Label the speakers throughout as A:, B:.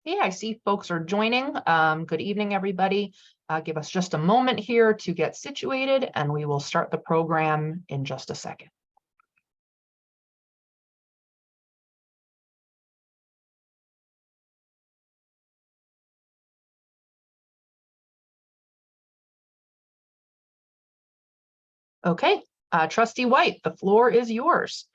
A: Okay, I see folks are joining. Good evening, everybody. Give us just a moment here to get situated, and we will start the program in just a second. Okay, Trustee White, the floor is yours.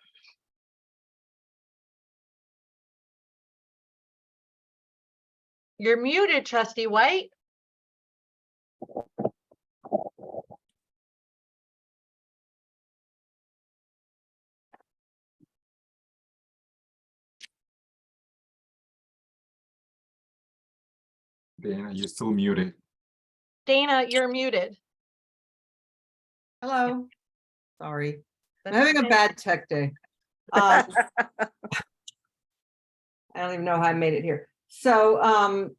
B: You're muted, Trustee White.
C: Dana, you're still muted.
B: Dana, you're muted.
D: Hello. Sorry. I'm
B: That's
D: having a
B: okay.
D: bad tech day. I don't even know how I made it here. So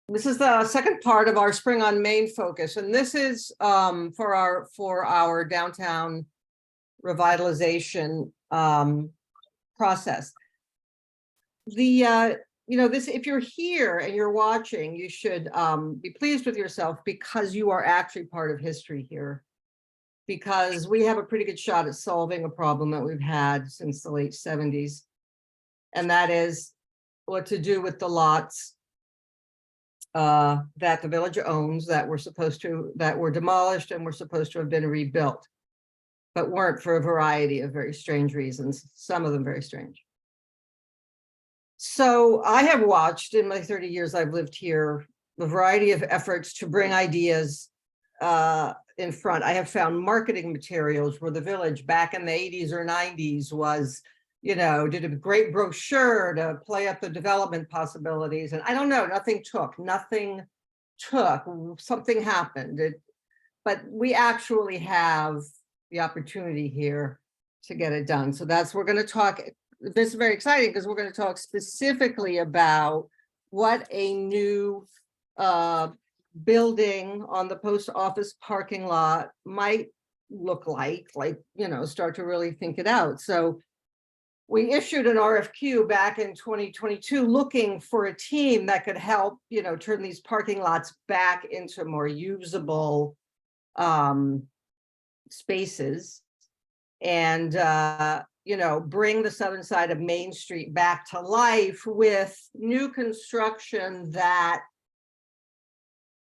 D: this is the second part of our Spring on Main focus, and this is for our downtown revitalization process. This, if you're here and you're watching, you should be pleased with yourself because you are actually part of history here. Because we have a pretty good shot at solving a problem that we've had since the late 70s. And that is what to do with the lots that the village owns that were demolished and were supposed to have been rebuilt, but weren't for a variety of very strange reasons, some of them very strange. So I have watched in my 30 years I've lived here, a variety of efforts to bring ideas in front. I have found marketing materials where the village back in the 80s or 90s was, did a great brochure to play up the development possibilities. And I don't know, nothing took, something happened. But we actually have the opportunity here to get it done. So we're going to talk, this is very exciting because we're going to talk specifically about what a new building on the post office parking lot might look like, start to really think it out. So we issued an RFQ back in 2022 looking for a team that could help, turn these parking lots back into more usable spaces and, bring the southern side of Main Street back to life with new construction that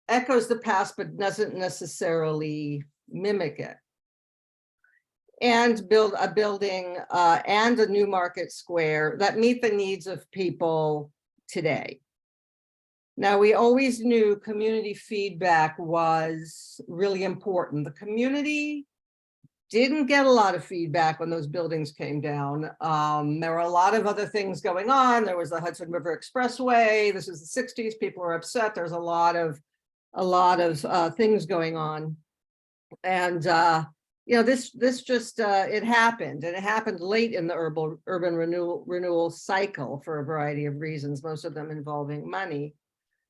D: echoes the past, but doesn't necessarily mimic it. And build a building and a new market square that meet the needs of people today. Now, we always knew community feedback was really important. The community didn't get a lot of feedback when those buildings came down. There were a lot of other things going on. There was the Hudson River Expressway. This was the 60s. People were upset. There's a lot of things going on, and this just it happened, and it happened late in the urban renewal cycle for a variety of reasons, most of them involving money.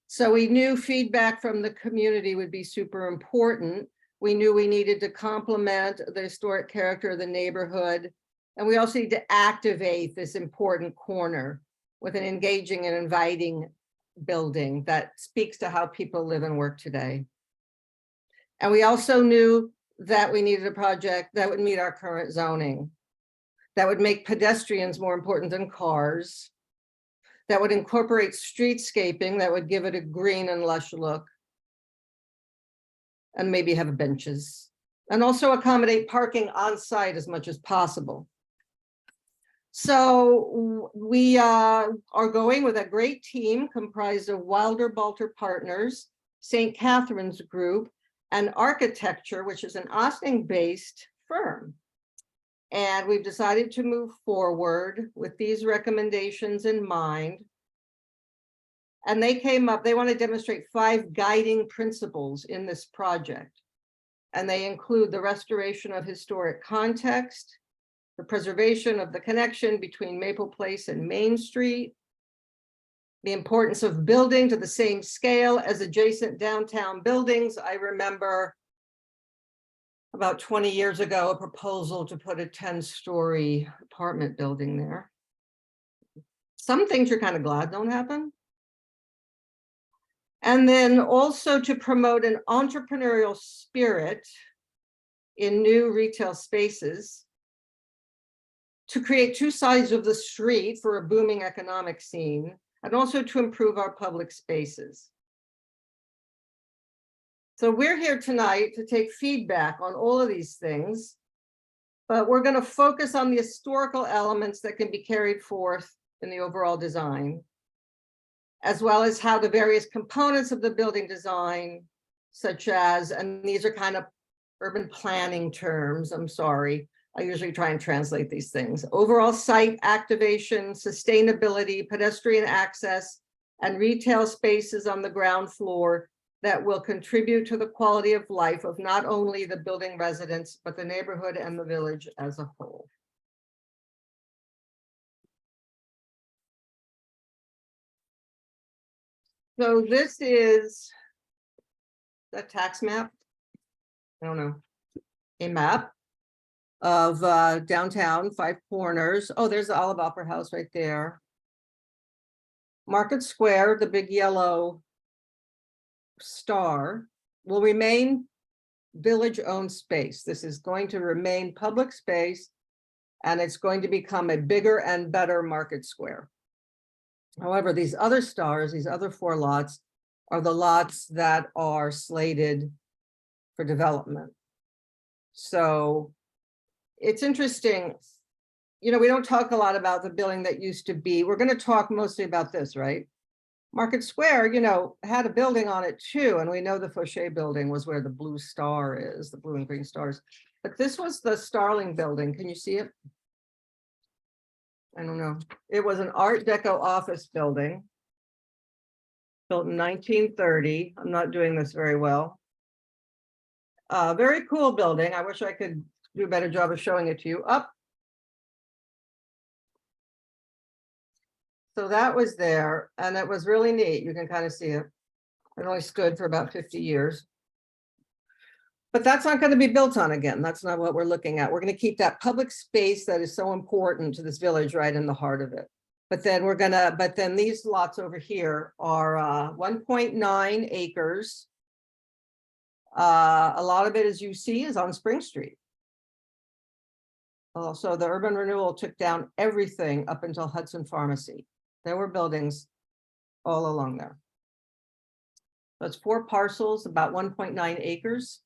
D: So we knew feedback from the community would be super important. We knew we needed to complement the historic character of the neighborhood, and we also need to activate this important corner with an engaging and inviting building that speaks to how people live and work today. And we also knew that we needed a project that would meet our current zoning, that would make pedestrians more important than cars, that would incorporate streetscaping, that would give it a green and lush look, and maybe have benches, and also accommodate parking on site as much as possible. So we are going with a great team comprised of Wilder Balter Partners, St. Catherine's Group, and Architecture, which is an Austin-based firm. And we've decided to move forward with these recommendations in mind. And they want to demonstrate 5 guiding principles in this project. And they include the restoration of historic context, the preservation of the connection between Maple Place and Main Street, the importance of building to the same scale as adjacent downtown buildings. I remember about 20 years ago, a proposal to put a 10-story apartment building there. Some things you're kind of glad don't happen. And then also to promote an entrepreneurial spirit in new retail spaces, to create two sides of the street for a booming economic scene, and also to improve our public spaces. So we're here tonight to take feedback on all of these things, but we're going to focus on the historical elements that can be carried forth in the overall design, as well as how the various components of the building design, such as, and these are kind of urban planning terms, I'm sorry, I usually try and translate these things, overall site activation, sustainability, pedestrian access, and retail spaces on the ground floor that will contribute to the quality of life of not only the building residents, but the neighborhood and the village as a whole. So this is the tax map. I don't know, a map of downtown, Five Corners. Oh, there's the Olive Opera House right there. Market Square, the big yellow star, will remain village-owned space. This is going to remain public space, and it's going to become a bigger and better Market Square. However, these other stars, these other 4 lots, are the lots that are slated for development. So it's interesting, you know, we don't talk a lot about the building that used to be. We're going to talk mostly about this, right? Market Square, you know, had a building on it too, and we know the Fauché building was where the blue star is, the blue and green stars. But this was the Starling building. Can you see it? I don't know. It was an Art Deco office building built in 1930. I'm not doing this very well. Very cool building. I wish I could do a better job of showing it to you. Up. So that was there, and it was really neat. You can kind of see it. It only stood for about 50 years. But that's not going to be built on again. That's not what we're looking at. We're going to keep that public space that is so important to this village right in the heart of it. But then these lots over here are 1.9 acres. A lot of it, as you see, is on Spring Street. Also, the urban renewal took down everything up until Hudson Pharmacy. There were buildings all along there. That's 4 parcels, about 1.9 acres.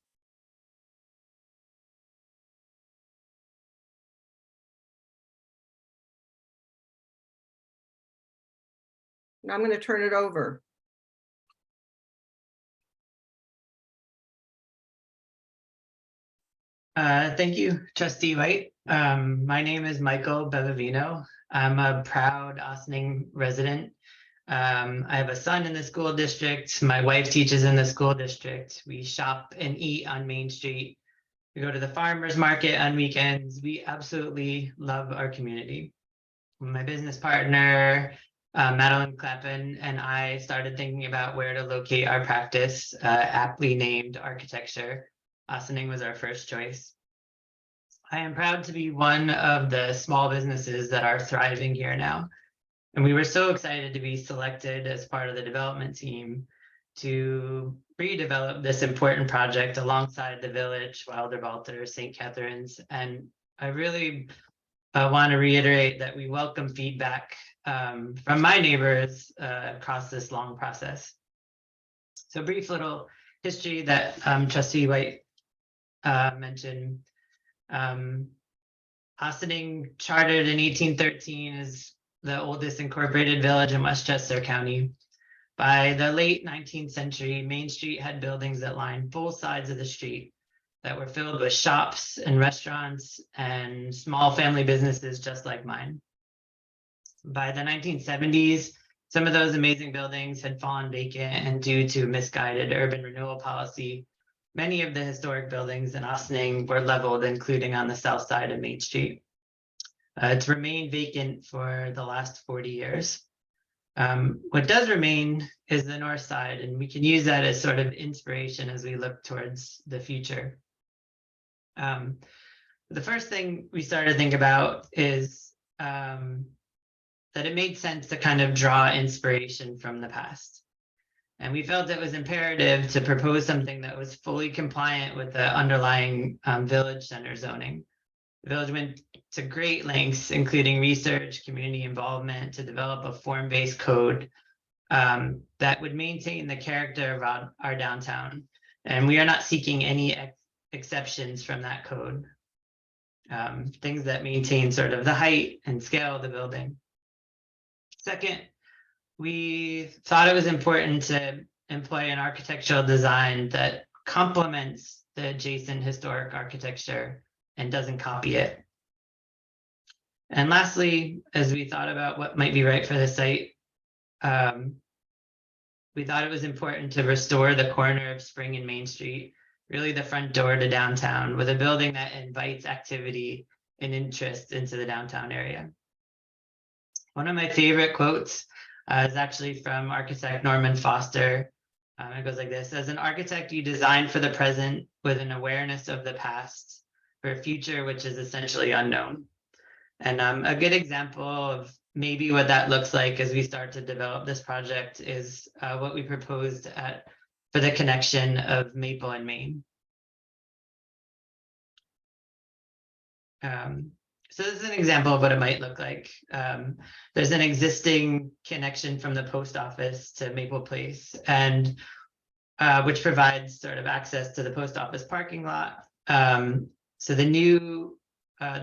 D: Now I'm going to turn it over.
C: Thank you, Trustee White. My name is Michael Bellavino. I'm a proud Ossining resident. I have a son in the school district. My wife teaches in the school district. We shop and eat on Main Street. We go to the farmers market on weekends. We absolutely love our community. My business partner, Madeline Clappin, and I started thinking about where to locate our practice, aptly named architecture. Ossining was our first choice. I am proud to be one of the small businesses that are thriving here now. And we were so excited to be selected as part of the development team to redevelop this important project alongside the village, Wilder-Valter, St. Catharines. And I really want to reiterate that we welcome feedback from my neighbors across this long process. So brief little history that Trustee White mentioned. Ossining, chartered in 1813, is the oldest incorporated village in Westchester County. By the late 19th century, Main Street had buildings that lined both sides of the street that were filled with shops and restaurants and small family businesses just like mine. By the 1970s, some of those amazing buildings had fallen vacant, and due to misguided urban renewal policy, many of the historic buildings in Ossining were leveled, including on the south side of Main Street. It's remained vacant for the last 40 years. What does remain is the north side, and we can use that as sort of inspiration as we look towards the future. The first thing we started to think about is that it made sense to kind of draw inspiration from the past. And we felt it was imperative to propose something that was fully compliant with the underlying village center zoning. The village went to great lengths, including research, community involvement, to develop a form-based code that would maintain the character of our downtown. And we are not seeking any exceptions from that code. Things that maintain sort of the height and scale of the building. Second, we thought it was important to employ an architectural design that complements the adjacent historic architecture and doesn't copy it. And lastly, as we thought about what might be right for the site, we thought it was important to restore the corner of Spring and Main Street, really the front door to downtown, with a building that invites activity and interest into the downtown area. One of my favorite quotes is actually from architect Norman Foster. It goes like this: as an architect, you design for the present with an awareness of the past for a future which is essentially unknown. And a good example of maybe what that looks like as we start to develop this project is what we proposed for the connection of Maple and Main. So this is an example of what it might look like. There's an existing connection from the post office to Maple Place, and which provides sort of access to the post office parking lot. So the new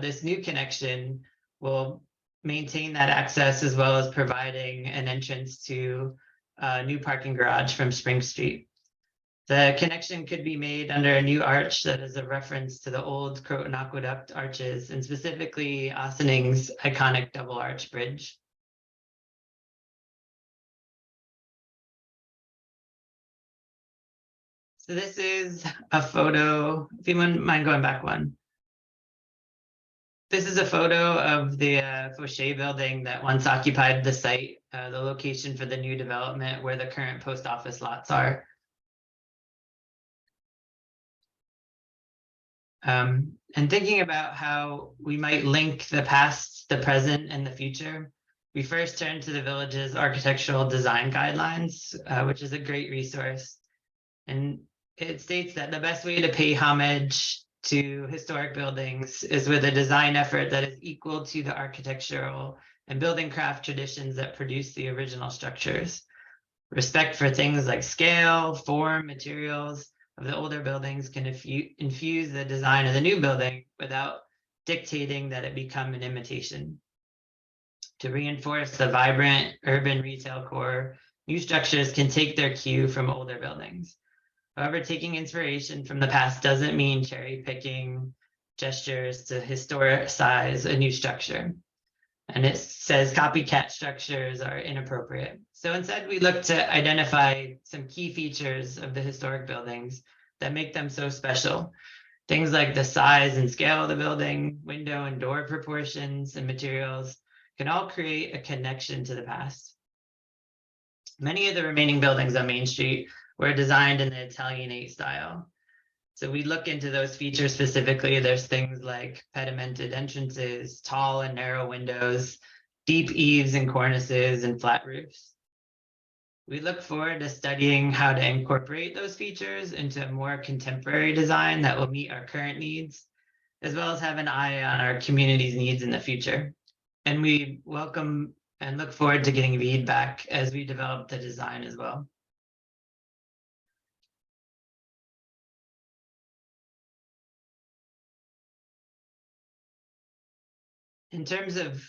C: this new connection will maintain that access, as well as providing an entrance to a new parking garage from Spring Street. The connection could be made under a new arch that is a reference to the old Croton Aqueduct arches, and specifically Ossinings's iconic double arch bridge. So this is a photo, if you wouldn't mind going back one. This is a photo of the Fauché building that once occupied the site, the location for the new development where the current post office lots are. And thinking about how we might link the past, the present, and the future, we first turned to the village's architectural design guidelines, which is a great resource. And it states that the best way to pay homage to historic buildings is with a design effort that is equal to the architectural and building craft traditions that produce the original structures. Respect for things like scale, form, materials of the older buildings can infuse the design of the new building without dictating that it become an imitation. To reinforce the vibrant urban retail core, new structures can take their cue from older buildings. However, taking inspiration from the past doesn't mean cherry picking gestures to historicize a new structure. And it says copycat structures are inappropriate. So instead, we look to identify some key features of the historic buildings that make them so special. Things like the size and scale of the building, window and door proportions, and materials can all create a connection to the past. Many of the remaining buildings on Main Street were designed in the Italianate style. So we look into those features specifically. There's things like pedimented entrances, tall and narrow windows, deep eaves and cornices, and flat roofs. We look forward to studying how to incorporate those features into a more contemporary design that will meet our current needs, as well as have an eye on our community's needs in the future. And we welcome and look forward to getting feedback as we develop the design as well. In terms of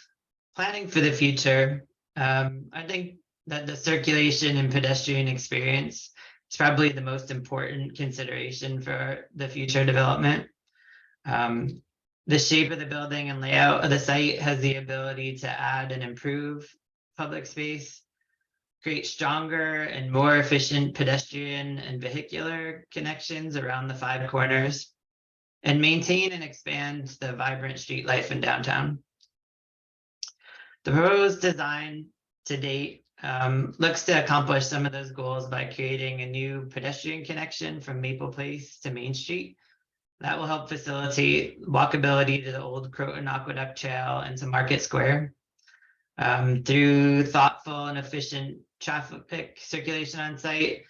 C: planning for the future, I think that the circulation and pedestrian experience is probably the most important consideration for the future development. The shape of the building and layout of the site has the ability to add and improve public space, create stronger and more efficient pedestrian and vehicular connections around the 5 corners, and maintain and expand the vibrant street life in downtown. The proposed design to date looks to accomplish some of those goals by creating a new pedestrian connection from Maple Place to Main Street. That will help facilitate walkability to the old Croton Aqueduct Trail and to Market Square. Through thoughtful and efficient traffic circulation on site.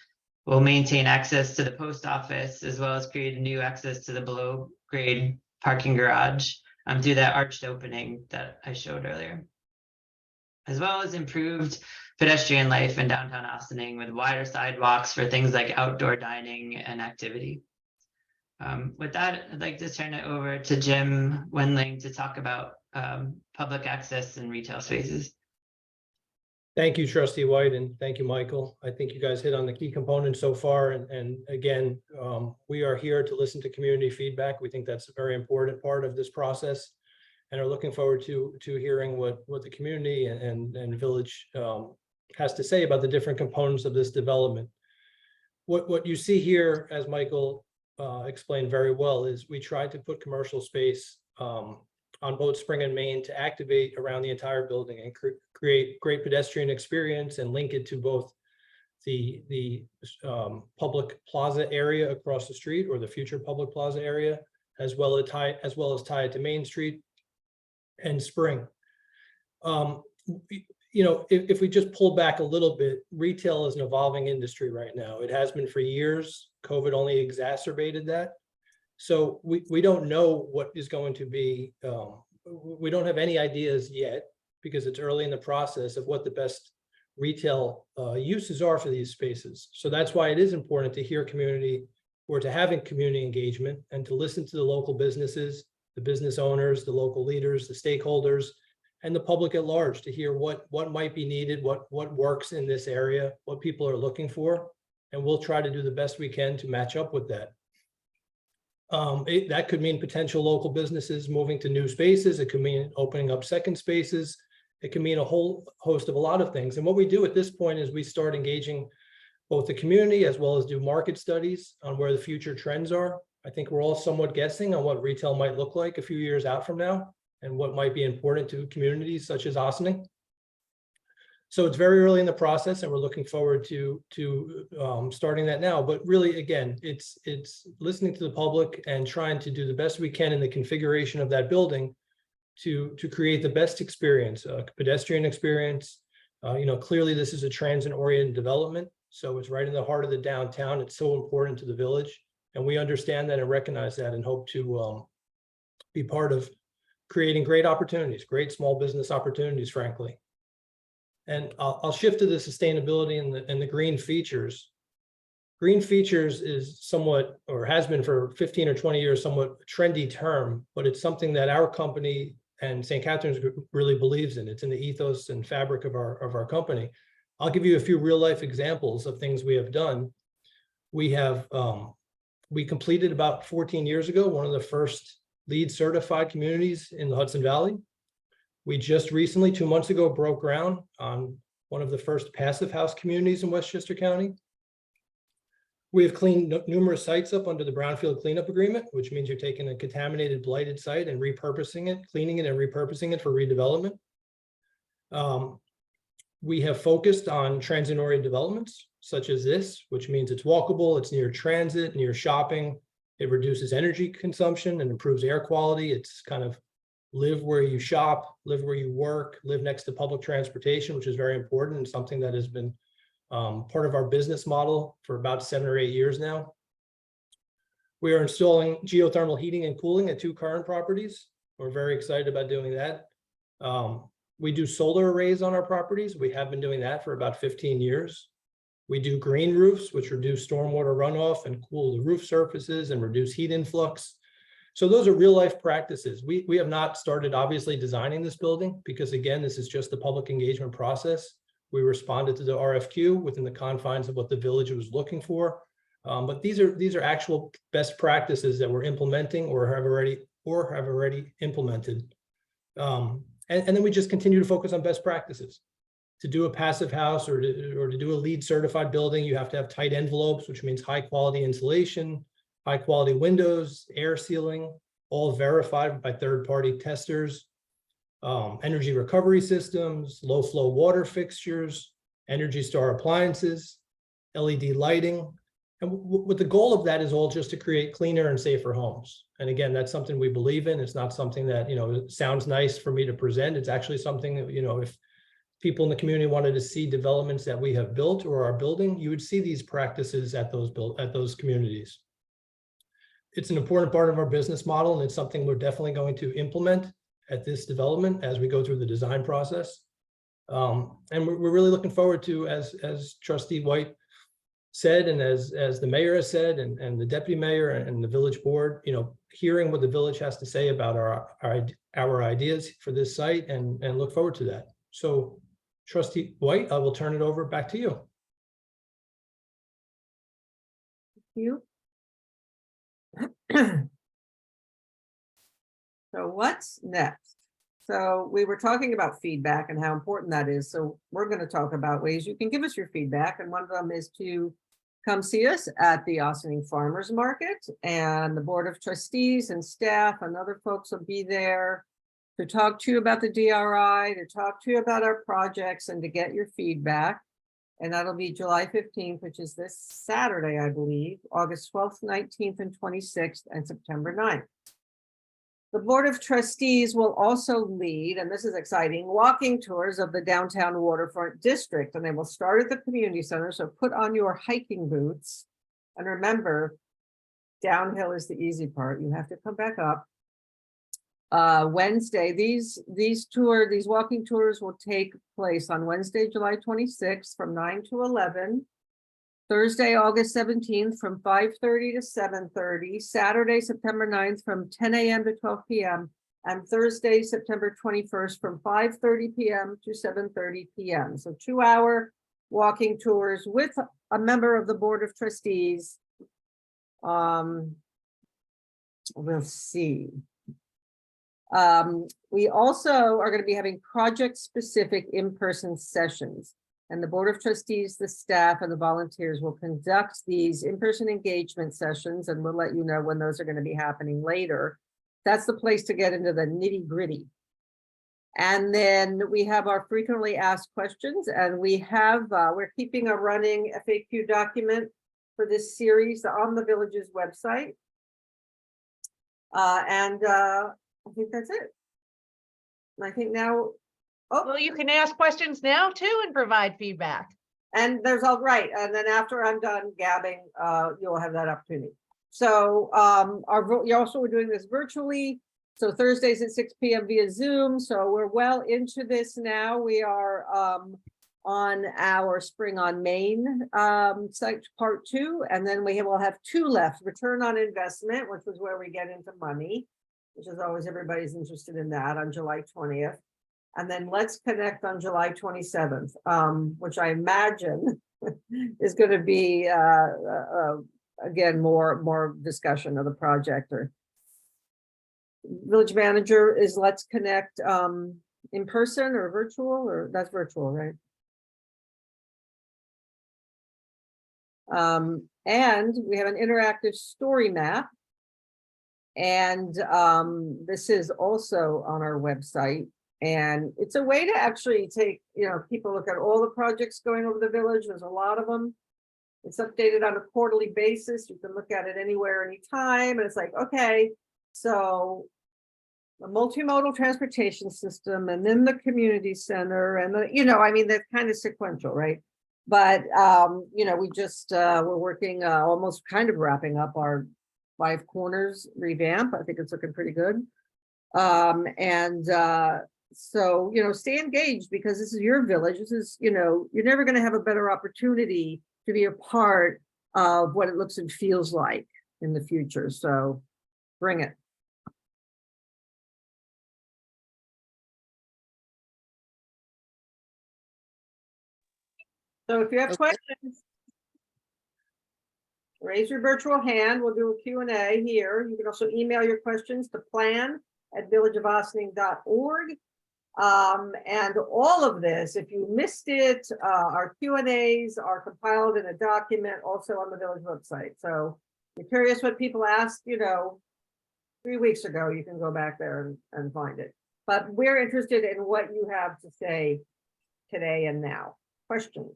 C: We'll maintain access to the post office as well as create a new access to the below grade parking garage through that arched opening that I showed earlier. As well as improved pedestrian life in downtown Ossining with wider sidewalks for things like outdoor dining and activity. With that, I'd like to turn it over to Jim Wendling to talk about public access and retail spaces.
E: Thank you, Trustee White, and thank you, Michael. I think you guys hit on the key components so far. And again, we are here to listen to community feedback. We think that's a very important part of this process, and are looking forward to hearing what the community and village has to say about the different components of this development. What you see here, as Michael explained very well, is we tried to put commercial space on both Spring and Main to activate around the entire building and create great pedestrian experience and link it to both the public plaza area across the street, or the future public plaza area, as well as tie it to Main Street and Spring. You know, if we just pull back a little bit, retail is an evolving industry right now. It has been for years. COVID only exacerbated that. So we don't know what is going to be, we don't have any ideas yet, because it's early in the process of what the best retail uses are for these spaces. So that's why it is important to hear community, or to having community engagement, and to listen to the local businesses, the business owners, the local leaders, the stakeholders, and the public at large, to hear what might be needed, what works in this area, what people are looking for, and we'll try to do the best we can to match up with that. That could mean potential local businesses moving to new spaces. It could mean opening up second spaces. It can mean a whole host of a lot of things. And what we do at this point is we start engaging both the community as well as do market studies on where the future trends are. I think we're all somewhat guessing on what retail might look like a few years out from now, and what might be important to communities such as Ossining. So it's very early in the process, and we're looking forward to starting that now. But really, again, it's listening to the public and trying to do the best we can in the configuration of that building to create the best experience, pedestrian experience. You know, clearly this is a transit-oriented development, so it's right in the heart of the downtown. It's so important to the village, and we understand that and recognize that, and hope to be part of creating great opportunities, great small business opportunities, frankly. And I'll shift to the sustainability and the green features. Green features is somewhat, or has been for 15 or 20 years, somewhat a trendy term, but it's something that our company and St. Catherine's Group really believes in. It's in the ethos and fabric of our company. I'll give you a few real life examples of things we have done. We completed about 14 years ago one of the first LEED certified communities in the Hudson Valley. We just recently, 2 months ago, broke ground on one of the first passive house communities in Westchester County. We have cleaned numerous sites up under the Brownfield Cleanup Agreement, which means you're taking a contaminated, blighted site and repurposing it, cleaning it and repurposing it for redevelopment. We have focused on transit-oriented developments such as this, which means it's walkable, it's near transit, near shopping. It reduces energy consumption and improves air quality. It's kind of live where you shop, live where you work, live next to public transportation, which is very important and something that has been part of our business model for about 7 or 8 years now. We are installing geothermal heating and cooling at 2 current properties. We're very excited about doing that. We do solar arrays on our properties. We have been doing that for about 15 years. We do green roofs, which reduce stormwater runoff and cool the roof surfaces and reduce heat influx. So those are real life practices. We have not started obviously designing this building, because again, this is just the public engagement process. We responded to the RFQ within the confines of what the village was looking for. But these are actual best practices that we're implementing or have already implemented. And then we just continue to focus on best practices. To do a passive house or to do a LEED certified building, you have to have tight envelopes, which means high quality insulation, high quality windows, air sealing, all verified by third-party testers, energy recovery systems, low flow water fixtures, Energy Star appliances, LED lighting. And what the goal of that is all just to create cleaner and safer homes. And again, that's something we believe in. It's not something that, you know, sounds nice for me to present. It's actually something that, you know, if people in the community wanted to see developments that we have built or are building, you would see these practices at those communities. It's an important part of our business model, and it's something we're definitely going to implement at this development as we go through the design process. And we're really looking forward to, as Trustee White said, and as the mayor has said, and the deputy mayor and the village board, hearing what the village has to say about our ideas for this site, and look forward to that. So, Trustee White, I will turn it over back to you.
D: You. So what's next? So we were talking about feedback and how important that is. So we're going to talk about ways you can give us your feedback. And one of them is to come see us at the Ossining Farmers Market, and the Board of Trustees and staff and other folks will be there to talk to you about the DRI, to talk to you about our projects, and to get your feedback. And that'll be July 15th, which is this Saturday, I believe, August 12th, 19th, and 26th, and September 9th. The Board of Trustees will also lead, and this is exciting, walking tours of the downtown waterfront district, and they will start at the community center. So put on your hiking boots, and remember, downhill is the easy part. You have to come back up. Wednesday, these walking tours will take place on Wednesday, July 26th from 9 to 11. Thursday, August 17th from 5:30 to 7:30, Saturday, September 9th from 10 a.m. to 12 p.m., and Thursday, September 21st from 5:30 p.m. to 7:30 p.m. So 2-hour walking tours with a member of the Board of Trustees. We'll see. We also are going to be having project-specific in-person sessions. And the Board of Trustees, the staff, and the volunteers will conduct these in-person engagement sessions, and we'll let you know when those are going to be happening later. That's the place to get into the nitty-gritty. And then we have our frequently asked questions, and we're keeping a running FAQ document for this series on the village's website. I think that's it. And I think now. Oh,
B: Well, you can ask questions now too and provide feedback.
D: and there's all right. And then after I'm done gabbing, you'll have that opportunity. So we're doing this virtually. So Thursdays at 6 p.m. via Zoom. So we're well into this now. We are on our Spring on Main site part 2. And then we will have 2 left. Return on investment, which was where we get into money, which is always everybody's interested in that, on July 20th. And then Let's Connect on July 27th, which I imagine is going to be, again, more discussion of the project. Or village manager is Let's Connect in person or virtual, or that's virtual, right? And we have an interactive story map. And this is also on our website. And it's a way to actually take, people look at all the projects going over the village. There's a lot of them. It's updated on a quarterly basis. You can look at it anywhere, anytime. And it's like, okay, so the multimodal transportation system, and then the community center, and that's kind of sequential, right? But, we just, we're working, almost kind of wrapping up our 5 Corners revamp. I think it's looking pretty good. So, stay engaged, because this is your village. This is, you're never going to have a better opportunity to be a part of what it looks and feels like in the future. So bring it. So if you have questions, raise your virtual hand. We'll do a Q&A here. You can also email your questions to plan@villageofossining.org. And all of this, if you missed it, our Q&As are compiled in a document also on the village website. So if you're curious what people asked, 3 weeks ago, you can go back there and find it. But we're interested in what you have to say today and now. Questions?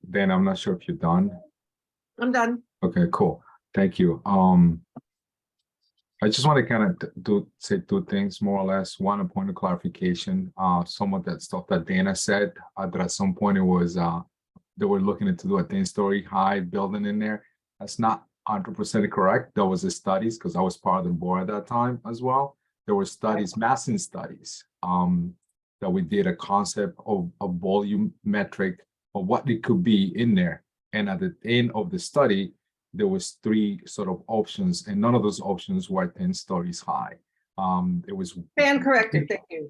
F: Dan, I'm not sure if you're done.
D: I'm done.
F: Okay, cool. Thank you. I just want to kind of say two things more or less. One, a point of clarification. Some of that stuff that Dana said, that at some point it was they were looking to do a 10-story high building in there. That's not 100% correct. There was a studies because I was part of the board at that time as well. There were studies, massing studies, that we did a concept of a volume metric of what it could be in there. And at the end of the study, there was 3 sort of options, and none of those options were 10 stories high. It was
D: Stand corrected, thank you.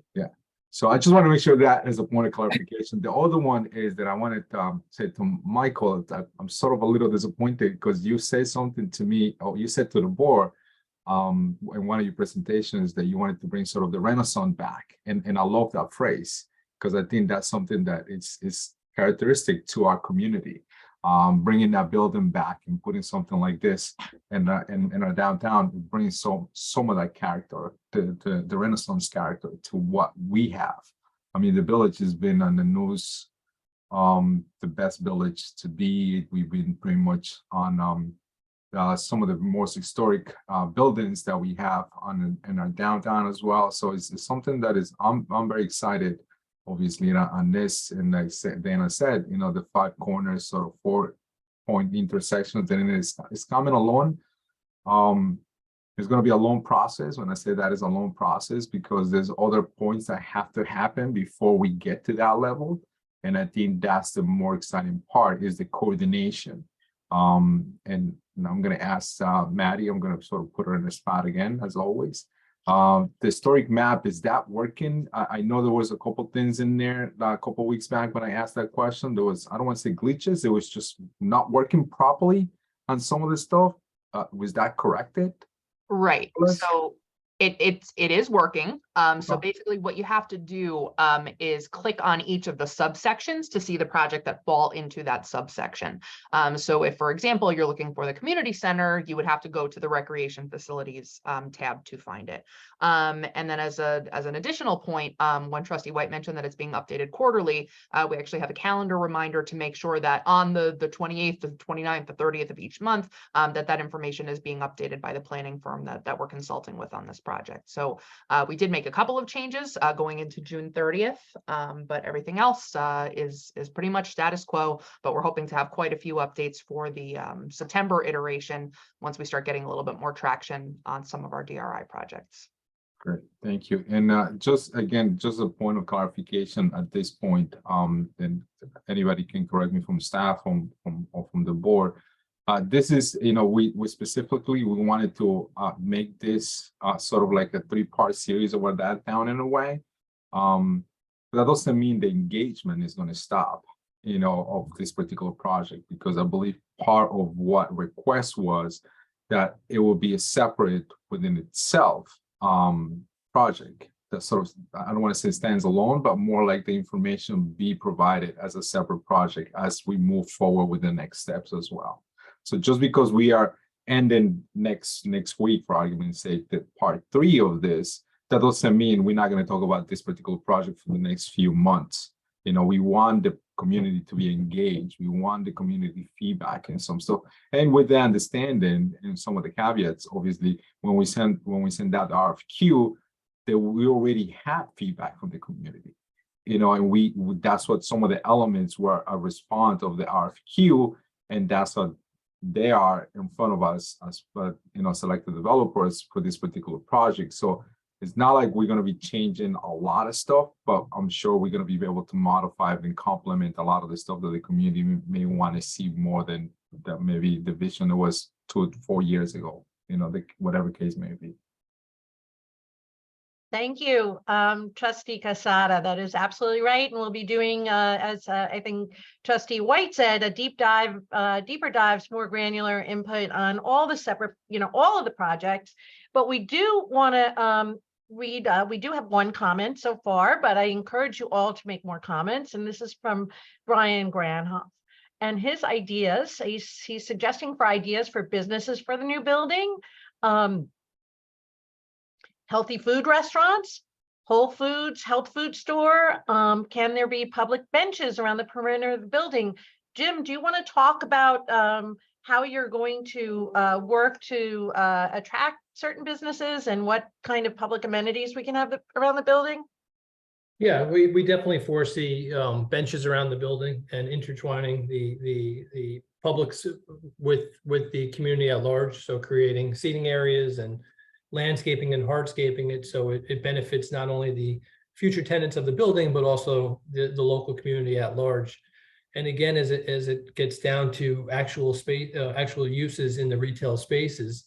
F: so I just want to make sure that as a point of clarification. The other one is that I wanted to say to Michael that I'm sort of a little disappointed because you said something to me, or you said to the board in one of your presentations that you wanted to bring sort of the Renaissance back. And I love that phrase because I think that's something that is characteristic to our community. Bringing that building back and putting something like this in our downtown, bringing some of that character, the Renaissance character to what we have. I mean, the village has been on the news, the best village to be. We've been pretty much on some of the most historic buildings that we have in our downtown as well. So it's something that is I'm very excited. Obviously, on this, and like Dana said, you know, the 5 corners, sort of 4-point intersections, and it's coming along. It's going to be a long process. When I say that is a long process, because there's other points that have to happen before we get to that level. And I think that's the more exciting part is the coordination. And I'm going to ask Maddie, I'm going to sort of put her in the spot again, as always. The historic map, is that working? I know there was a couple things in there a couple weeks back when I asked that question. There was, I don't want to say glitches, it was just not working properly on some of the stuff. Was that corrected?
A: Right,
F: Yes.
A: so it is working. So
F: Okay.
A: basically what you have to do is click on each of the subsections to see the project that fall into that subsection. So if, for example, you're looking for the community center, you would have to go to the recreation facilities tab to find it. And then as an additional point, when Trustee White mentioned that it's being updated quarterly, we actually have a calendar reminder to make sure that on the 28th, the 29th, the 30th of each month, that information is being updated by the planning firm that we're consulting with on this project. So we did make a couple of changes going into June 30th, but everything else is pretty much status quo, but we're hoping to have quite a few updates for the September iteration once we start getting a little bit more traction on some of our DRI projects.
F: Great, thank you. And just again, just a point of clarification at this point, and anybody can correct me from staff or from the board. This is, you know, we specifically, we wanted to make this sort of like a 3-part series of our downtown in a way. That doesn't mean the engagement is going to stop, you know, of this particular project, because I believe part of what request was that it will be a separate within itself project that sort of, I don't want to say stands alone, but more like the information be provided as a separate project as we move forward with the next steps as well. So just because we are ending next week, for argument's sake, the part 3 of this, that doesn't mean we're not going to talk about this particular project for the next few months. You know, we want the community to be engaged. We want the community feedback and some stuff. And with the understanding and some of the caveats, obviously, when we send out the RFQ, that we already had feedback from the community. You know, and that's what some of the elements were a response of the RFQ, and that's what they are in front of us as, you know, selected developers for this particular project. So it's not like we're going to be changing a lot of stuff, but I'm sure we're going to be able to modify and complement a lot of the stuff that the community may want to see more than that maybe the vision that was 2 to 4 years ago, you know, whatever case may be.
B: Thank you, Trustee Casada. That is absolutely right. And we'll be doing, as I think Trustee White said, a deeper dives, more granular input on all the separate, you know, all of the projects. But we do want to read, we do have one comment so far, but I encourage you all to make more comments. And this is from Brian Granhoff. And his ideas, he's suggesting for ideas for businesses for the new building. Healthy food restaurants, Whole Foods, health food store. Can there be public benches around the perimeter of the building? Jim, do you want to talk about how you're going to work to attract certain businesses and what kind of public amenities we can have around the building?
E: Yeah, we definitely foresee benches around the building and intertwining the publics with the community at large. So creating seating areas and landscaping and hardscaping it so it benefits not only the future tenants of the building, but also the local community at large. And again, as it gets down to actual space, actual uses in the retail spaces,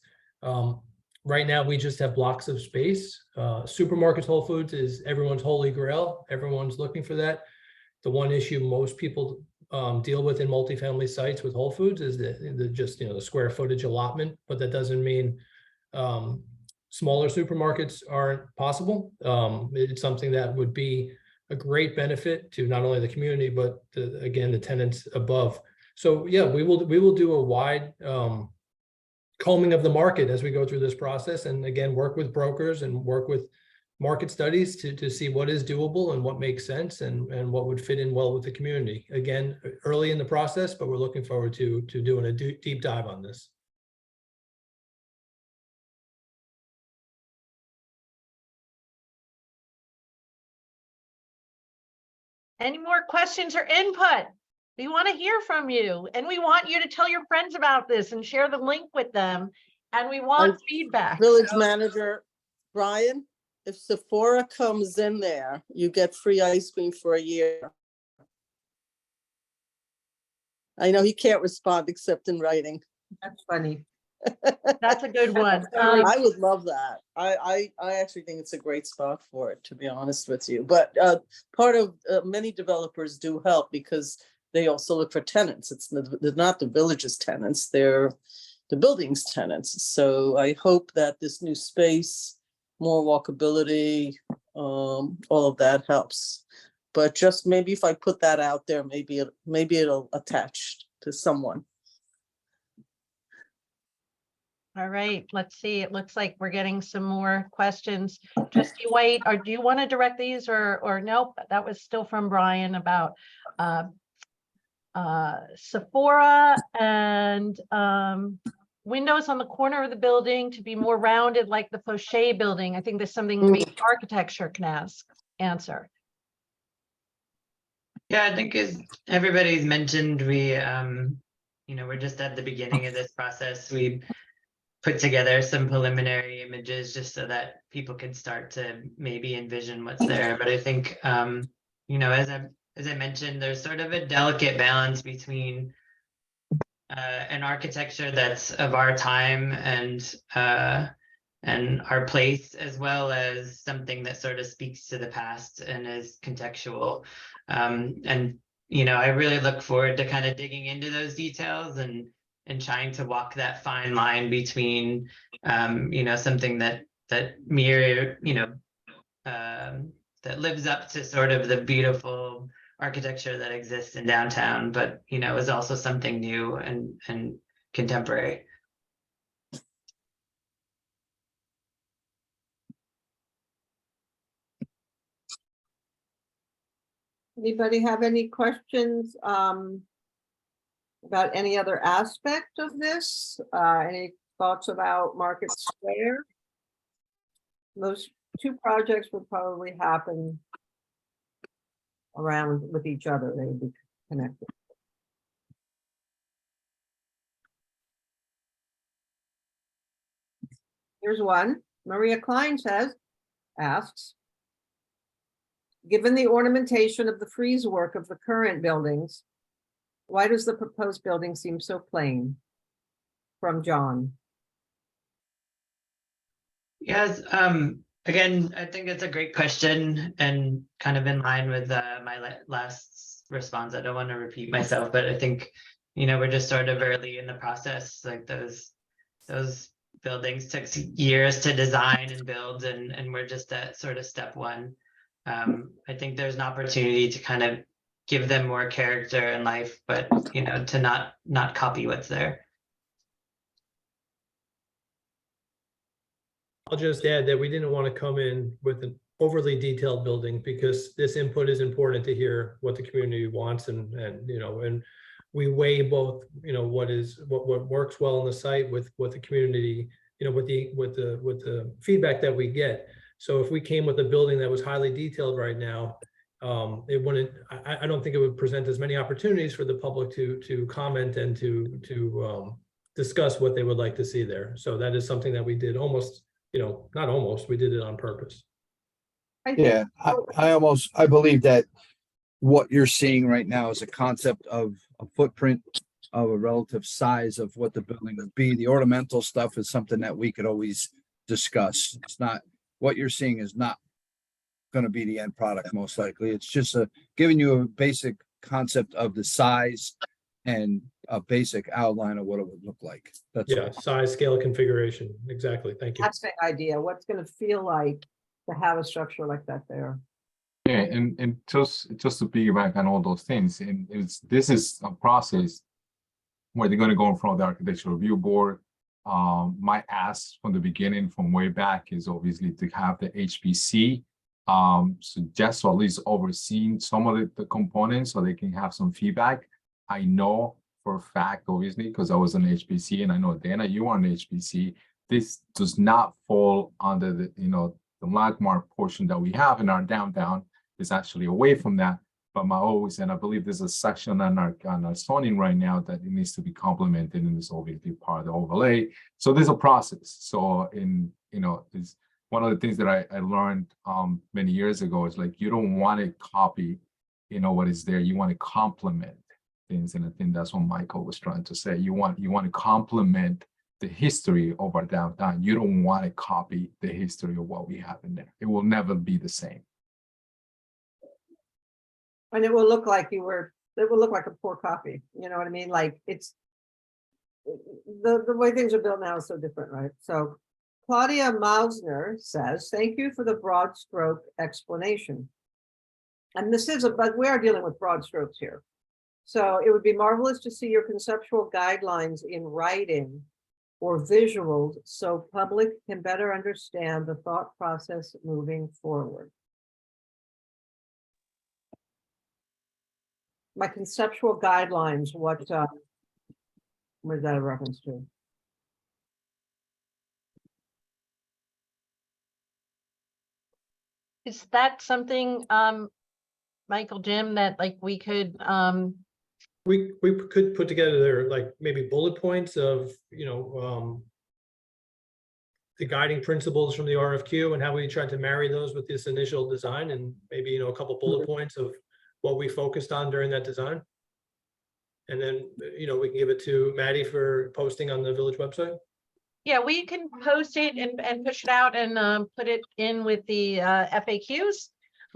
E: right now we just have blocks of space. Supermarkets, Whole Foods is everyone's holy grail. Everyone's looking for that. The one issue most people deal with in multifamily sites with Whole Foods is the just, the square footage allotment, but that doesn't mean smaller supermarkets aren't possible. It's something that would be a great benefit to not only the community, but again, the tenants above. So yeah, we will do a wide combing of the market as we go through this process, and again, work with brokers and work with market studies to see what is doable and what makes sense and what would fit in well with the community. Again, early in the process, but we're looking forward to doing a deep dive on this.
B: Any more questions or input? We want to hear from you, and we want you to tell your friends about this and share the link with them. And we want feedback.
G: Village
B: So-
G: manager, Brian, if Sephora comes in there, you get free ice cream for a year. I know he can't respond except in writing.
D: That's funny.
B: That's a good one.
G: I would love that. I actually think it's a great spot for it, to be honest with you. But part of many developers do help because they also look for tenants. They're not the village's tenants, they're the building's tenants. So I hope that this new space, more walkability, all of that helps. But just maybe if I put that out there, maybe it'll attach to someone.
B: All right, let's see. It looks like we're getting some more questions. Trustee White, or do you want to direct these or nope? That was still from Brian about Sephora and windows on the corner of the building to be more rounded like the Fauché building. I think there's something maybe architecture can answer.
C: Yeah, I think as everybody's mentioned, we, we're just at the beginning of this process. We put together some preliminary images just so that people can start to maybe envision what's there. But I think, as I mentioned, there's sort of a delicate balance between an architecture that's of our time and our place, as well as something that sort of speaks to the past and is contextual. I really look forward to kind of digging into those details and trying to walk that fine line between, something that lives up to sort of the beautiful architecture that exists in downtown, but, is also something new and contemporary.
D: Anybody have any questions about any other aspect of this? Any thoughts about Market Square? Those two projects would probably happen around with each other. They would be connected. Here's one. Maria Klein asks, given the ornamentation of the frieze work of the current buildings, why does the proposed building seem so plain? From John.
C: Yes, again, I think it's a great question and kind of in line with my last response. I don't want to repeat myself, but I think, we're just sort of early in the process. Like those buildings took years to design and build, and we're just at sort of step one. I think there's an opportunity to kind of give them more character and life, but to not copy what's there.
E: I'll just add that we didn't want to come in with an overly detailed building because this input is important to hear what the community wants and we weigh both, what works well on the site with what the community, with the feedback that we get. So if we came with a building that was highly detailed right now, it wouldn't, I don't think it would present as many opportunities for the public to comment and to discuss what they would like to see there. So that is something that we did almost, not almost, we did it on purpose.
D: I think-
H: Yeah, I believe that what you're seeing right now is a concept of a footprint of a relative size of what the building would be. The ornamental stuff is something that we could always discuss. It's not, what you're seeing is not going to be the end product, most likely. It's just giving you a basic concept of the size and a basic outline of what it would look like. That's
E: Yeah, size, scale, configuration. Exactly. Thank you.
D: That's the idea. What's gonna feel like to have a structure like that there?
F: Yeah, and just to piggyback on all those things, and this is a process where they're going to go in front of the architectural review board. My ask from the beginning, from way back, is obviously to have the HPC suggest or at least overseeing some of the components so they can have some feedback. I know for a fact, obviously, because I was an HPC, and I know Dana, you are an HPC. This does not fall under the the landmark portion that we have in our downtown. Is actually away from that. But my always, and I believe there's a section on our zoning right now that it needs to be complemented, and is obviously part of the overlay. So there's a process. So it's one of the things that I learned many years ago is like, you don't want to copy what is there, you want to complement things. And I think that's what Michael was trying to say. You want to complement the history of our downtown. You don't want to copy the history of what we have in there. It will never be the same.
D: And it will look like it will look like a poor copy, you know what I mean? Like it's, the way things are built now is so different, right? So Claudia Mausner says, thank you for the broad stroke explanation. And but we are dealing with broad strokes here. So it would be marvelous to see your conceptual guidelines in writing or visuals so public can better understand the thought process moving forward. My conceptual guidelines, what is that a reference to?
B: Is that something, Michael, Jim, that like we could,
E: We could put together like maybe bullet points of, the guiding principles from the RFQ and how we tried to marry those with this initial design, and maybe, a couple bullet points of what we focused on during that design. And then, we can give it to Maddie for posting on the village website.
B: yeah, we can post it and push it out and put it in with the FAQs.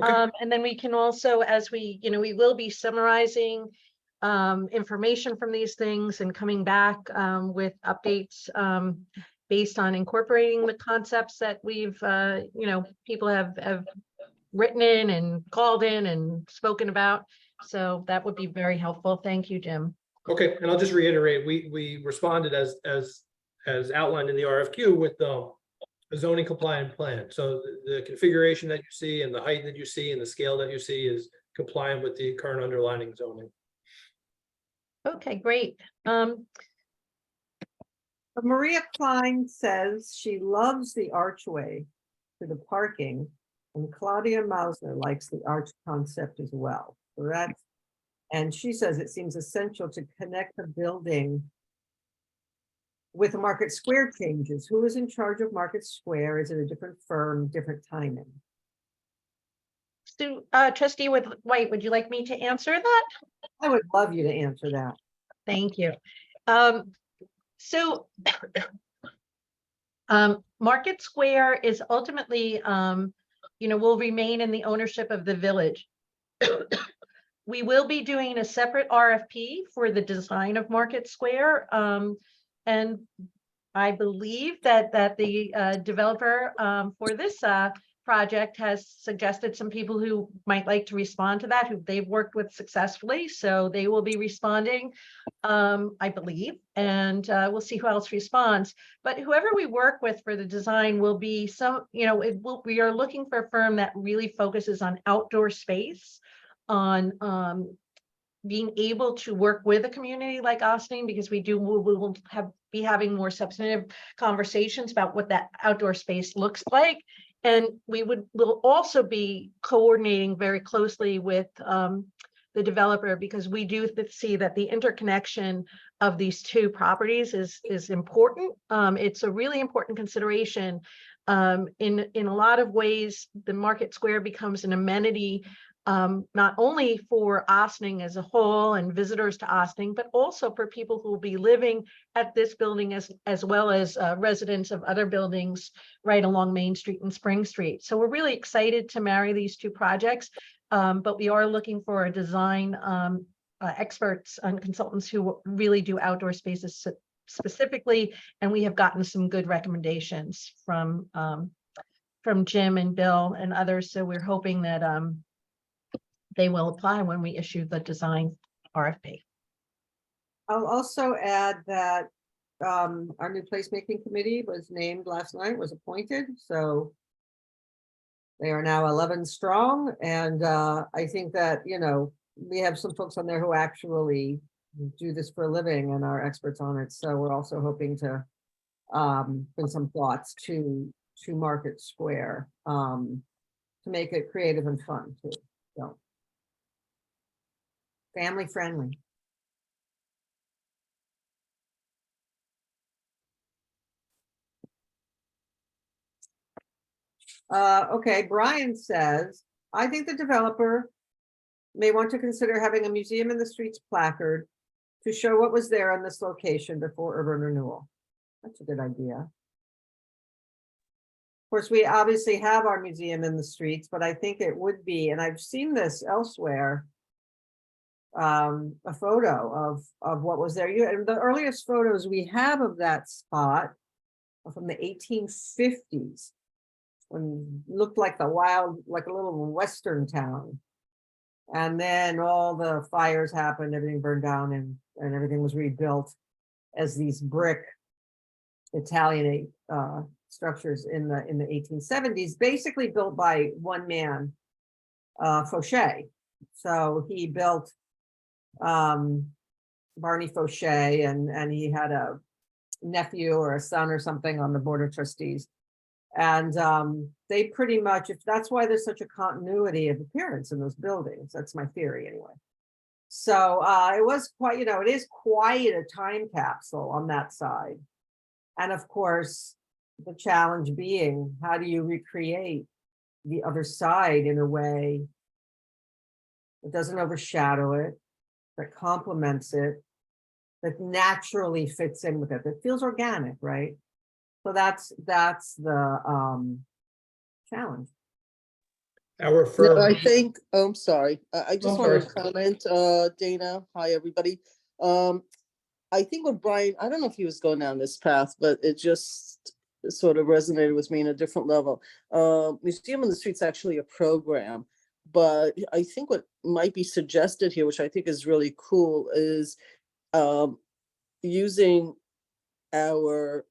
E: Okay.
B: And then we can also, as we will be summarizing information from these things and coming back with updates based on incorporating the concepts that we've, people have written in and called in and spoken about. So that would be very helpful. Thank you, Jim.
E: Okay, and I'll just reiterate, we responded as outlined in the RFQ with a zoning compliant plan. So the configuration that you see and the height that you see and the scale that you see is compliant with the current underlining zoning.
B: Okay, great.
D: Maria Klein says she loves the archway to the parking, and Claudia Mausner likes the arch concept as well. So that's, and she says it seems essential to connect the building with Market Square changes. Who is in charge of Market Square? Is it a different firm, different timing?
B: So, Trustee White, would you like me to answer that?
D: I would love you to answer that.
B: Thank you. So Market Square is ultimately, will remain in the ownership of the village. We will be doing a separate RFP for the design of Market Square. And I believe that the developer for this project has suggested some people who might like to respond to that, who they've worked with successfully. So they will be responding, I believe, and we'll see who else responds. But whoever we work with for the design will be we are looking for a firm that really focuses on outdoor space, on being able to work with a community like Austin, because we will be having more substantive conversations about what that outdoor space looks like. And will also be coordinating very closely with the developer, because we do see that the interconnection of these two properties is important. It's a really important consideration. In a lot of ways, the Market Square becomes an amenity, not only for Ossining as a whole and visitors to Ossining, but also for people who will be living at this building as well as residents of other buildings right along Main Street and Spring Street. So we're really excited to marry these two projects, but we are looking for a design experts and consultants who really do outdoor spaces specifically, and we have gotten some good recommendations from Jim and Bill and others. So we're hoping that they will apply when we issue the design RFP.
D: I'll also add that our new placemaking committee was named last night, was appointed, so they are now 11 strong, and I think that, you know, we have some folks on there who actually do this for a living and are experts on it, so we're also hoping to bring some thoughts to Market Square to make it creative and fun too. So family friendly. Okay, Brian says, I think the developer may want to consider having a museum in the streets placard to show what was there on this location before urban renewal. That's a good idea. Of course, we obviously have our museum in the streets, but I think it would be, and I've seen this elsewhere, a photo of what was there. And the earliest photos we have of that spot are from the 1850s, when it looked like like a little western town. And then all the fires happened, everything burned down, and everything was rebuilt as these brick Italianate structures in the 1870s, basically built by one man, Fauché. So he built Barney Fauché, and he had a nephew or a son or something on the board of trustees. And they pretty much, if that's why there's such a continuity of appearance in those buildings, that's my theory anyway. So it was quite, you know, it is quite a time capsule on that side. And of course, the challenge being, how do you recreate the other side in a way that doesn't overshadow it, that complements it, that naturally fits in with it, that feels organic, right? So that's the challenge.
E: Our
G: No,
E: firm.
G: I think, oh, I'm sorry. I just
E: Go
G: wanted to
E: first.
G: comment, Dana. Hi, everybody. I think what Brian, I don't know if he was going down this path, but it just sort of resonated with me in a different level. Museum in the Streets actually a program, but I think what might be suggested here, which I think is really cool, is using our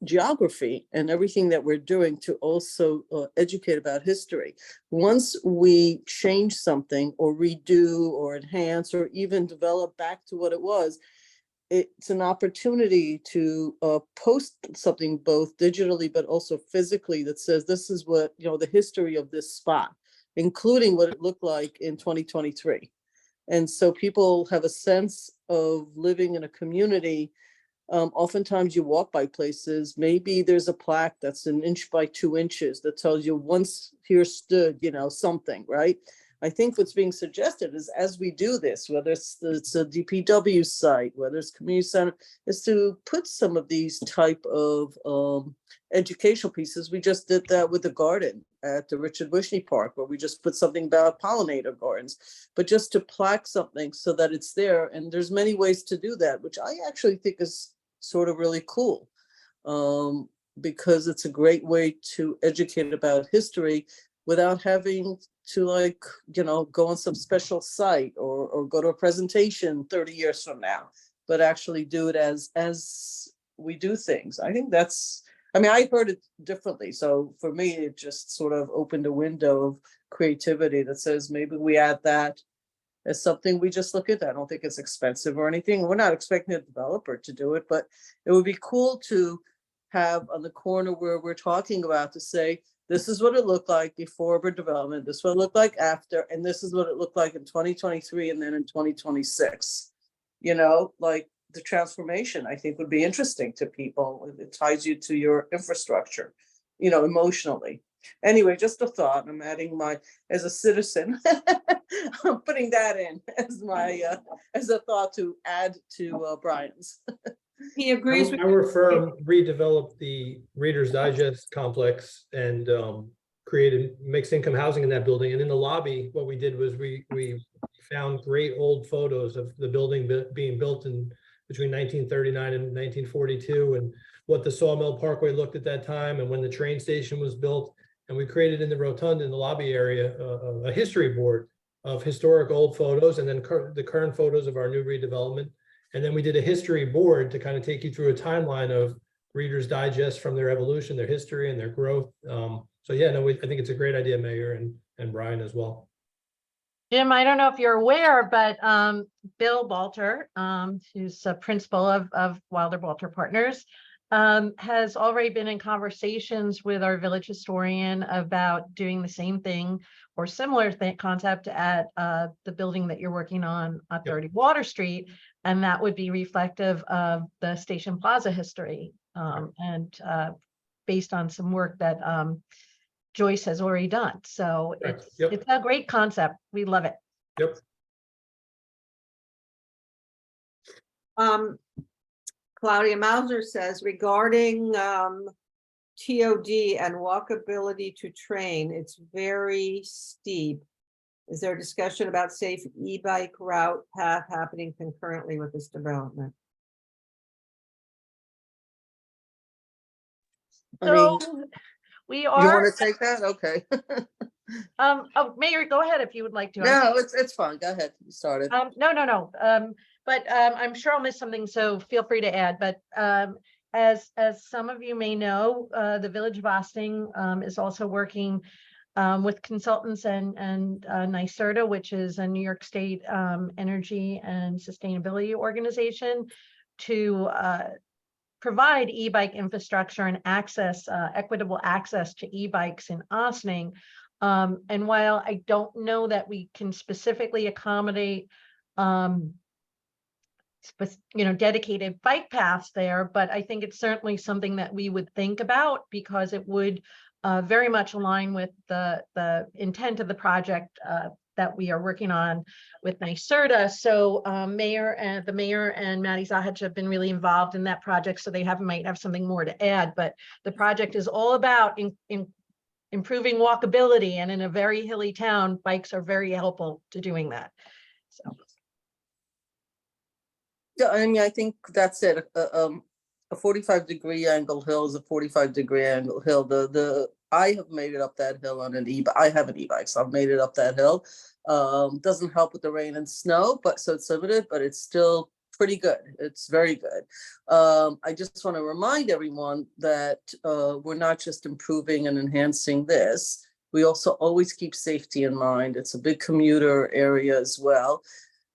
G: geography and everything that we're doing to also educate about history. Once we change something or redo or enhance or even develop back to what it was, it's an opportunity to post something both digitally but also physically that says this is what, you know, the history of this spot, including what it looked like in 2023. And so people have a sense of living in a community. Oftentimes you walk by places, maybe there's a plaque that's 1 inch by 2 inches that tells you once here stood, you know, something, right? I think what's being suggested is, as we do this, whether it's a DPW site, whether it's community center, is to put some of these type of educational pieces. We just did that with the garden at the Richard Wishney Park, where we just put something about pollinator gardens, but just to plaque something so that it's there. And there's many ways to do that, which I actually think is sort of really cool, because it's a great way to educate about history without having to, like, you know, go on some special site or go to a presentation 30 years from now, but actually do it as we do things. I think that's, I mean, I heard it differently. So for me, it just sort of opened a window of creativity that says maybe we add that as something we just look at. I don't think it's expensive or anything. We're not expecting a developer to do it, but it would be cool to have on the corner where we're talking about to say, this is what it looked like before urban development, this is what it looked like after, and this is what it looked like in 2023 and then in 2026. You know, like the transformation, I think would be interesting to people. It ties you to your infrastructure, you know, emotionally. Anyway, just a thought. I'm adding my, as a citizen, I'm putting that in as my, as a thought to add to Brian's.
D: He agrees with.
E: Our firm redeveloped the Reader's Digest complex and created mixed income housing in that building. And in the lobby, what we did was we found great old photos of the building being built in between 1939 and 1942, and what the Sawmill Parkway looked at that time, and when the train station was built. And we created in the rotunda in the lobby area a history board of historic old photos, and then the current photos of our new redevelopment. And then we did a history board to kind of take you through a timeline of Reader's Digest from their evolution, their history, and their growth. So yeah, no, I think it's a great idea, Mayor and Brian as well.
B: Jim, I don't know if you're aware, but Bill Balter, who's a principal of Wilder Balter Partners, has already been in conversations with our village historian about doing the same thing or similar concept at the building that you're working on 30 Water Street. And that would be reflective of the Station Plaza history and based on some work that Joyce has already done. So it's a great concept. We love it.
E: Yep.
D: Claudia Mauser says regarding TOD and walkability to train, it's very steep. Is there a discussion about safe e-bike route path happening concurrently with this development?
B: So we
G: You
B: are,
G: want to take that? Okay.
B: oh, Mayor, go ahead if you would like to.
G: No, it's fine. Go ahead. You started.
B: No. But I'm sure I'll miss something, so feel free to add. But as some of you may know, the Village of Ossining is also working with consultants and NYSERDA, which is a New York State energy and sustainability organization, to provide e-bike infrastructure and access, equitable access to e-bikes in Ossining. And while I don't know that we can specifically accommodate dedicated bike paths there, but I think it's certainly something that we would think about, because it would very much align with the intent of the project that we are working on with NYSERDA. So the mayor and Maddie Zahaj have been really involved in that project, so they might have something more to add. But the project is all about improving walkability, and in a very hilly town, bikes are very helpful to doing that. So.
G: Yeah, I mean, I think that's it. A 45-degree angle hill is a 45-degree angle hill. I have made it up that hill on an e-bike. I have an e-bike, so I've made it up that hill. Doesn't help with the rain and snow, but so it's limited, but it's still pretty good. It's very good. I just want to remind everyone that we're not just improving and enhancing this. We also always keep safety in mind. It's a big commuter area as well.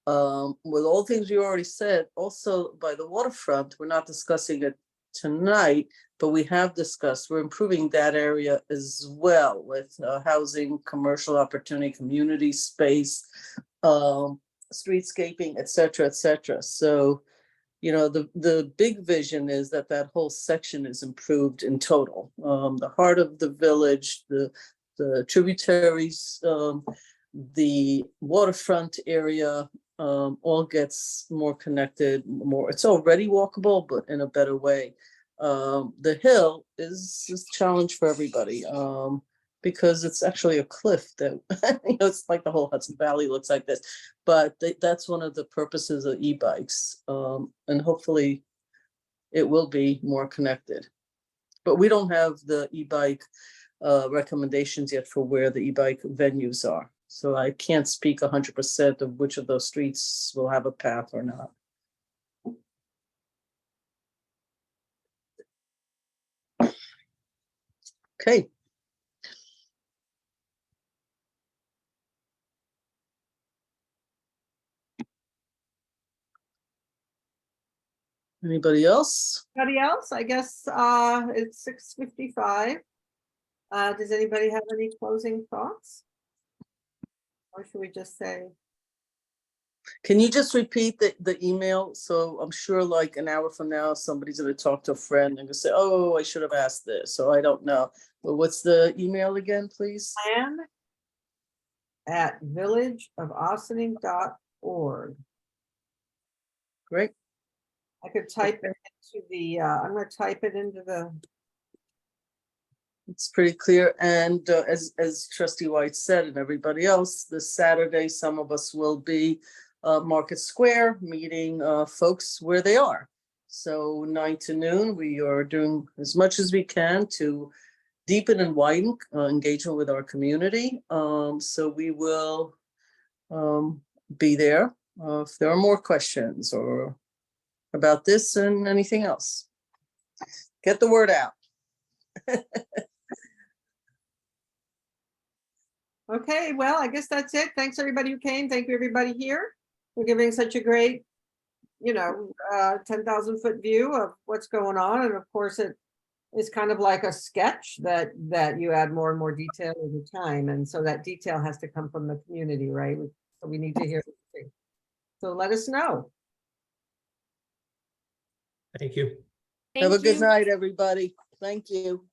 G: With all things you already said, also by the waterfront, we're not discussing it tonight, but we have discussed, we're improving that area as well with housing, commercial opportunity, community space, streetscaping, et cetera, et cetera. So, you know, the big vision is that that whole section is improved in total. The heart of the village, the tributaries, the waterfront area, all gets more connected, it's already walkable, but in a better way. The hill is a challenge for everybody because it's actually a cliff that, it's like the whole Hudson Valley looks like this, but that's one of the purposes of e-bikes. And hopefully it will be more connected. But we don't have the e-bike recommendations yet for where the e-bike venues are. So I can't speak 100% of which of those streets will have a path or not. Okay. Anybody else?
D: Anybody else? I guess it's 6:55. Does anybody have any closing thoughts? Or should we just say,
G: Can you just repeat the email? So I'm sure like an hour from now, somebody's gonna talk to a friend and go say, oh, I should have asked this, so I don't know. But what's the email again, please?
D: plan@villageofossining.org.
G: Great.
D: I could type it into the, I'm gonna type it into the,
G: It's pretty clear. And as Trustee White said, and everybody else, this Saturday, some of us will be Market Square meeting folks where they are. So 9 to noon, we are doing as much as we can to deepen and widen engagement with our community. So we will be there if there are more questions or about this and anything else. Get the word out.
D: okay, well, I guess that's it. Thanks, everybody who came. Thank you, everybody here. For giving such a great, 10,000-foot view of what's going on. And of course, it is kind of like a sketch that you add more and more detail over time. And so that detail has to come from the community, right? So we need to hear. So let us know.
E: Thank you.
G: Have a
B: Thank
G: good
B: you.
G: night, everybody. Thank you.